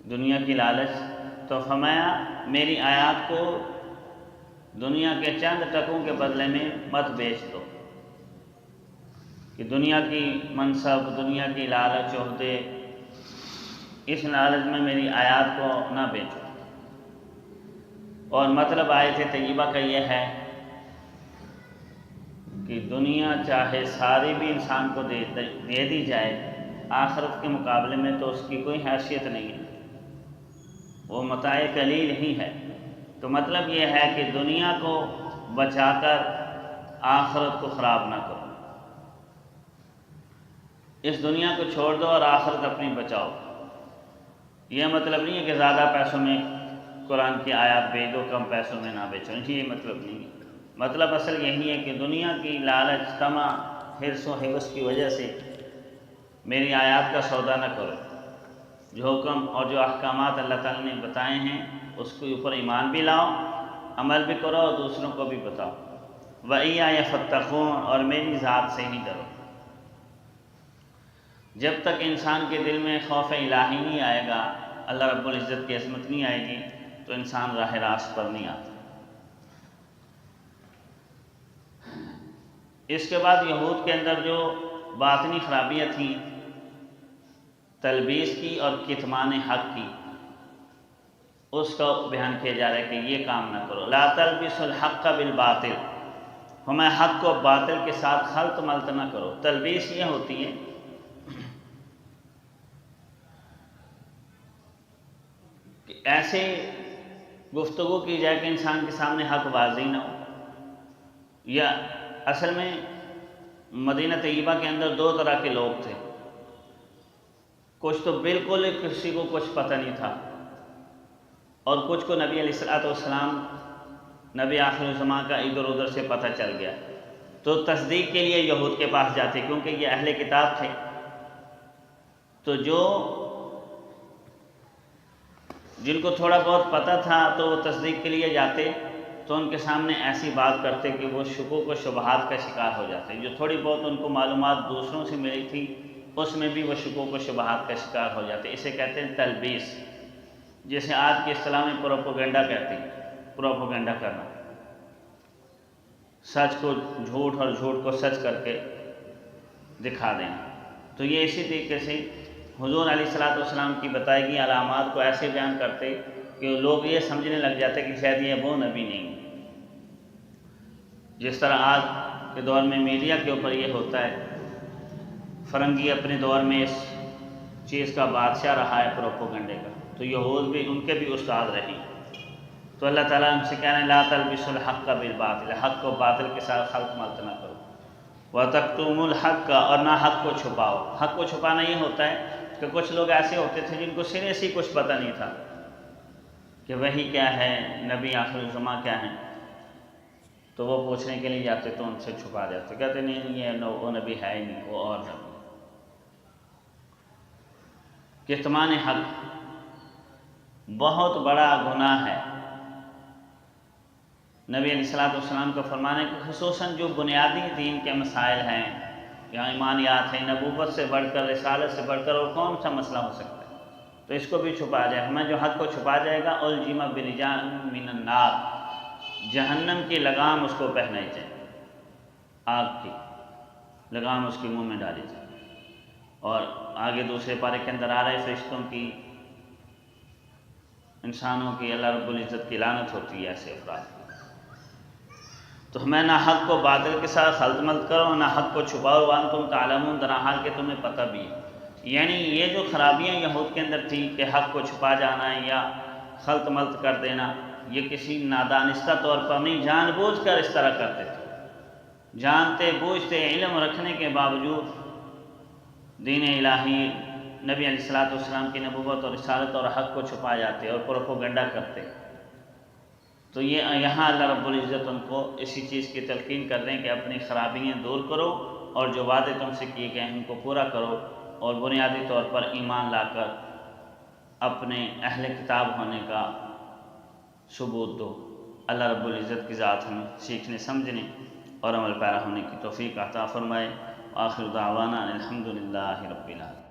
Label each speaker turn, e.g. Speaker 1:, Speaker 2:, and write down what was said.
Speaker 1: دنیا کی لالچ، تو فرمایا میری آیات کو دنیا کے چند ٹکوں کے بدلے میں مت بیچ دو، کہ دنیا کی منصب، دنیا کی لالچ، عہدے، اس لالچ میں میری آیات کو نہ بیچو۔ اور مطلب آیت طیبہ کا یہ ہے کہ دنیا چاہے ساری بھی انسان کو دے دی جائے، آخرت کے مقابلے میں تو اس کی کوئی حیثیت نہیں ہے، وہ متاع قلیل ہی ہے۔ تو مطلب یہ ہے کہ دنیا کو بچا کر آخرت کو خراب نہ کرو، اس دنیا کو چھوڑ دو اور آخرت اپنی بچاؤ۔ یہ مطلب نہیں ہے کہ زیادہ پیسوں میں قرآن کی آیات بیچ دو، کم پیسوں میں نہ بیچو، یہ مطلب نہیں ہے۔ مطلب اصل یہی ہے کہ دنیا کی لالچ، طمع، حرص و حوث کی وجہ سے میری آیات کا سودا نہ کرو۔ جو حکم اور جو احکامات اللہ تعالیٰ نے بتائے ہیں اس کے اوپر ایمان بھی لاؤ، عمل بھی کرو اور دوسروں کو بھی بتاؤ۔ وَإِيَّايَ فَاتَّقُونِ، اور میری ذات سے ہی ڈرو۔ جب تک انسان کے دل میں خوف الہی نہیں آئے گا، اللہ رب العزت کی عظمت نہیں آئے گی، تو انسان راہ راست پر نہیں آتا۔ اس کے بعد یہود کے اندر جو باطنی خرابیاں تھیں، تلبیس کی اور کتمان حق کی، اس کا بیان کیا جا رہا ہے کہ یہ کام نہ کرو۔ لا تلبسوا الحق بالباطل، ہمیں حق کو باطل کے ساتھ خلط ملط نہ کرو۔ تلبیس یہ ہوتی ہے کہ ایسے گفتگو کی جائے کہ انسان کے سامنے حق واضح نہ ہو، یا اصل میں مدینہ طیبہ کے اندر دو طرح کے لوگ تھے۔ کچھ تو بالکل کسی کو کچھ پتہ نہیں تھا، اور کچھ کو نبی علیہ الصلوۃ والسلام، نبی آخر الزمان کا ادھر ادھر سے پتہ چل گیا، تو تصدیق کے لیے یہود کے پاس جاتے، کیونکہ یہ اہل کتاب تھے۔ تو جن کو تھوڑا بہت پتہ تھا تو وہ تصدیق کے لیے جاتے، تو ان کے سامنے ایسی بات کرتے کہ وہ شکوک و شبہات کا شکار ہو جاتے۔ جو تھوڑی بہت ان کو معلومات دوسروں سے ملی تھی، اس میں بھی وہ شکوک و شبہات کا شکار ہو جاتے۔ اسے کہتے ہیں تلبیس، جسے آج کی اصطلاح میں پروپیگنڈا کہتے ہیں۔ پروپیگنڈا کرنا، سچ کو جھوٹ اور جھوٹ کو سچ کر کے دکھا دینا۔ تو یہ اسی طریقے سے حضور علیہ الصلوۃ والسلام کی بتائی گئی علامات کو ایسے بیان کرتے کہ لوگ یہ سمجھنے لگ جاتے کہ شاید یہ وہ نبی نہیں۔ جس طرح آج کے دور میں میڈیا کے اوپر یہ ہوتا ہے، فرنگی اپنے دور میں اس چیز کا بادشاہ رہا ہے، پروپیگنڈے کا، تو یہود بھی ان کے بھی استاد رہے۔ تو اللہ تعالیٰ ہم سے کہہ رہے ہیں لا تلبسوا الحق بالباطل، حق کو باطل کے ساتھ خلط ملط نہ کرو۔ وَتَكْتُمُوا الْحَقَّ، اور نہ حق کو چھپاؤ۔ حق کو چھپانا یہ ہوتا ہے کہ کچھ لوگ ایسے ہوتے تھے جن کو سرے سے کچھ پتہ نہیں تھا کہ وحی کیا ہے، نبی آخر الزمان کیا ہیں، تو وہ پوچھنے کے لیے جاتے تو ان سے چھپا جاتے، کہتے نہیں یہ وہ نبی ہے ہی نہیں، وہ اور نبی۔ کتمان حق بہت بڑا گناہ ہے۔ نبی علیہ الصلوۃ والسلام کا فرمانے کہ خصوصاً جو بنیادی دین کے مسائل ہیں، یا ایمانیات ہیں، نبوت سے بڑھ کر، رسالت سے بڑھ کر اور کون سا مسئلہ ہو سکتا ہے، تو اس کو بھی چھپا جائے۔ ہمیں جو حق کو چھپا جائے گا، الجم بلجام من النار، جہنم کی لگام اس کو پہنائی جائے، آگ کی لگام اس کے منہ میں ڈالی جائے۔ اور آگے دوسرے پارے کے اندر آ رہے فرشتوں کی، انسانوں کی، اللہ رب العزت کی لعنت ہوتی ہے ایسے افراد کی۔ تو ہمیں نہ حق کو باطل کے ساتھ خلط ملط کرو، نہ حق کو چھپاؤ، وانتم تعلمون، درحال کہ تمہیں پتہ بھی ہے۔ یعنی یہ جو خرابیاں یہود کے اندر تھیں کہ حق کو چھپا جانا یا خلط ملط کر دینا، یہ کسی نادانستہ طور پر نہیں، جان بوجھ کر اس طرح کرتے تھے۔ جانتے بوجھتے علم رکھنے کے باوجود دین الہی، نبی علیہ الصلوۃ والسلام کی نبوت اور رسالت اور حق کو چھپا جاتے اور پروپیگنڈا کرتے۔ تو یہاں اللہ رب العزت ان کو اسی چیز کی تلقین کر رہے ہیں کہ اپنی خرابیاں دور کرو اور جو وعدے تم سے کیے گئے ہیں ان کو پورا کرو، اور بنیادی طور پر ایمان لا کر اپنے اہل کتاب ہونے کا ثبوت دو۔ اللہ رب العزت کی ذات ہمیں سیکھنے، سمجھنے اور عمل پیرا ہونے کی توفیق عطا فرمائے۔ آخر دعوانا الحمدللہ رب العالمین۔